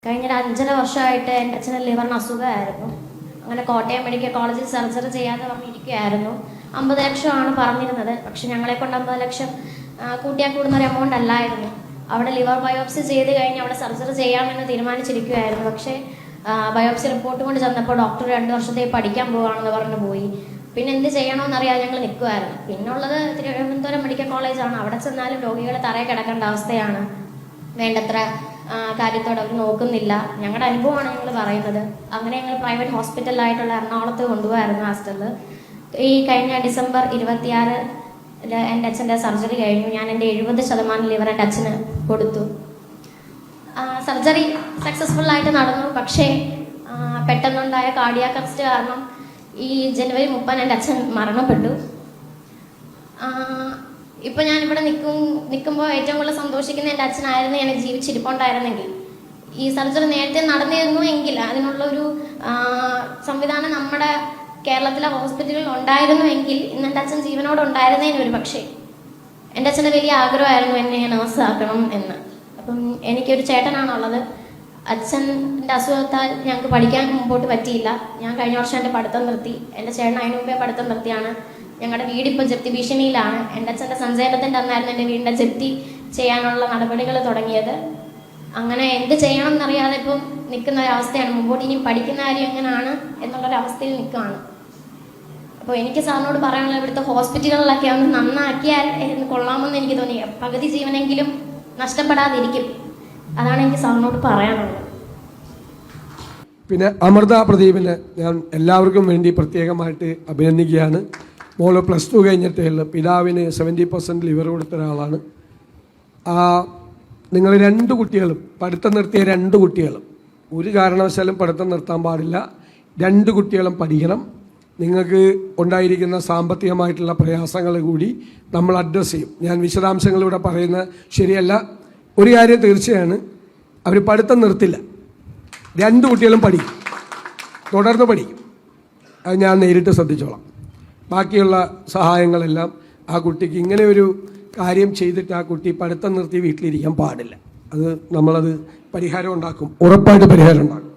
കഴിഞ്ഞ 5.5 വർഷമായിട്ട് എൻ്റെ അച്ഛന് ലിവറിന് അസുഖമായിരുന്നു. അങ്ങനെ കോട്ടയം മെഡിക്കൽ കോളേജിൽ സർജറി ചെയ്യാതെ പറഞ്ഞിരിക്കുകയായിരുന്നു. 50 ലക്ഷമാണ് പറഞ്ഞിരുന്നത്. പക്ഷെ ഞങ്ങളെ കൊണ്ട് 50 ലക്ഷം കൂട്ടിയാൽ കൂടുന്ന ഒരു എമൗണ്ട് അല്ലായിരുന്നു. അവിടെ ലിവർ ബയോപ്സി ചെയ്ത് കഴിഞ്ഞ് അവിടെ സർജറി ചെയ്യാമെന്ന് തീരുമാനിച്ചിരിക്കുകയായിരുന്നു. പക്ഷേ ബയോപ്സി റിപ്പോർട്ട് കൊണ്ട് ചെന്നപ്പോൾ ഡോക്ടർ 2 വർഷത്തേക്ക് പഠിക്കാൻ പോവുകയാണെന്ന് പറഞ്ഞു പോയി. പിന്നെ എന്ത് ചെയ്യണമെന്നറിയാതെ ഞങ്ങൾ നിൽക്കുമായിരുന്നു. പിന്നുള്ളത് തിരുവനന്തപുരം മെഡിക്കൽ കോളേജാണ്. അവിടെ ചെന്നാലും രോഗികളെ തറയെ കിടക്കേണ്ട അവസ്ഥയാണ്. വേണ്ടത്ര കാര്യത്തോടെ അവർ നോക്കുന്നില്ല. ഞങ്ങളുടെ അനുഭവമാണ് ഞങ്ങൾ പറയുന്നത്. അങ്ങനെ ഞങ്ങൾ പ്രൈവറ്റ് ഹോസ്പിറ്റലായിട്ടുള്ള എറണാകുളത്ത് കൊണ്ടുപോയായിരുന്നു ഹാസ്റ്റലിൽ. ഈ കഴിഞ്ഞ ഡിസംബർ 26 എൻ്റെ അച്ഛൻ്റെ സർജറി കഴിഞ്ഞു. ഞാൻ എൻ്റെ 70% ലിവർ എൻ്റെ അച്ഛന് കൊടുത്തു. സർജറി സക്സസ്ഫുൾ ആയിട്ട് നടന്നു. പക്ഷേ പെട്ടെന്നുണ്ടായ കാർഡിയാക് അറസ്റ്റ് കാരണം ഈ ജനുവരി 30 എൻ്റെ അച്ഛൻ മരണപ്പെട്ടു. ഇപ്പം ഞാനിവിടെ നിൽക്കുമ്പോൾ ഏറ്റവും കൂടുതൽ സന്തോഷിക്കുന്ന എൻ്റെ അച്ഛനായിരുന്നു. ഞാൻ ജീവിച്ചിരിപ്പുണ്ടായിരുന്നെങ്കിൽ, ഈ സർജറി നേരത്തെ നടന്നിരുന്നു എങ്കിൽ, അതിനുള്ളൊരു സംവിധാനം നമ്മുടെ കേരളത്തിലെ ഹോസ്പിറ്റലുകളിൽ ഉണ്ടായിരുന്നുവെങ്കിൽ ഇന്ന് എൻ്റെ അച്ഛൻ ജീവനോടെ ഉണ്ടായിരുന്നതിന് ഒരു പക്ഷേ. എൻ്റെ അച്ഛൻ്റെ വലിയ ആഗ്രഹമായിരുന്നു എന്നെ നഴ്സാക്കണം എന്ന്. അപ്പം എനിക്കൊരു ചേട്ടനാണുള്ളത്. അച്ഛൻ്റെ അസുഖത്താൽ ഞങ്ങൾക്ക് പഠിക്കാൻ മുമ്പോട്ട് പറ്റിയില്ല. ഞാൻ കഴിഞ്ഞ വർഷം എൻ്റെ പഠിത്തം നിർത്തി. എൻ്റെ ചേട്ടൻ അതിന് മുമ്പേ പഠിത്തം നിർത്തിയാണ്. ഞങ്ങളുടെ വീടിപ്പോൾ ജപ്തി ഭീഷണിയിലാണ്. എൻ്റെ അച്ഛൻ്റെ സഞ്ചയനത്തിൻ്റെ അന്നായിരുന്നു എൻ്റെ വീടിൻ്റെ ജപ്തി ചെയ്യാനുള്ള നടപടികൾ തുടങ്ങിയത്. അങ്ങനെ എന്ത് ചെയ്യണം എന്നറിയാതെ ഇപ്പം നിൽക്കുന്ന ഒരവസ്ഥയാണ്. മുമ്പോട്ട് ഇനി പഠിക്കുന്ന കാര്യം എങ്ങനെയാണ് എന്നുള്ളൊരവസ്ഥയിൽ നിൽക്കുകയാണ്. അപ്പോൾ എനിക്ക് സാറിനോട് പറയാനുള്ള ഇവിടുത്തെ ഹോസ്പിറ്റലുകളിലൊക്കെ ഒന്ന് നന്നാക്കിയാൽ കൊള്ളാമെന്ന് എനിക്ക് തോന്നി. പകുതി ജീവനെങ്കിലും നഷ്ടപ്പെടാതിരിക്കും. അതാണ് എനിക്ക് സാറിനോട് പറയാനുള്ളത്. പിന്നെ അമൃത പ്രദീപിനെ ഞാൻ എല്ലാവർക്കും വേണ്ടി പ്രത്യേകമായിട്ട് അഭിനന്ദിക്കുകയാണ്. മോള് +2 കഴിഞ്ഞിട്ടേ ഉള്ളൂ. പിതാവിന് 70% ലിവർ കൊടുത്ത ഒരാളാണ്. നിങ്ങൾ 2 കുട്ടികളും പഠിത്തം നിർത്തിയ 2 കുട്ടികളും ഒരു കാരണവശാലും പഠിത്തം നിർത്താൻ പാടില്ല. 2 കുട്ടികളും പഠിക്കണം. നിങ്ങൾക്ക് ഉണ്ടായിരിക്കുന്ന സാമ്പത്തികമായിട്ടുള്ള പ്രയാസങ്ങൾ കൂടി നമ്മൾ അഡ്രസ്സ് ചെയ്യും. ഞാൻ വിശദാംശങ്ങൾ ഇവിടെ പറയുന്നത് ശരിയല്ല. ഒരു കാര്യം തീർച്ചയാണ്, അവർ പഠിത്തം നിർത്തില്ല. 2 കുട്ടികളും പഠിക്കും, തുടർന്ന് പഠിക്കും. അത് ഞാൻ നേരിട്ട് ശ്രദ്ധിച്ചോളാം. ബാക്കിയുള്ള സഹായങ്ങളെല്ലാം ആ കുട്ടിക്ക് ഇങ്ങനെ ഒരു കാര്യം ചെയ്തിട്ട് ആ കുട്ടി പഠിത്തം നിർത്തി വീട്ടിലിരിക്കാൻ പാടില്ല. അത് നമ്മളത് പരിഹാരം ഉണ്ടാക്കും, ഉറപ്പായിട്ട് പരിഹാരം ഉണ്ടാക്കും.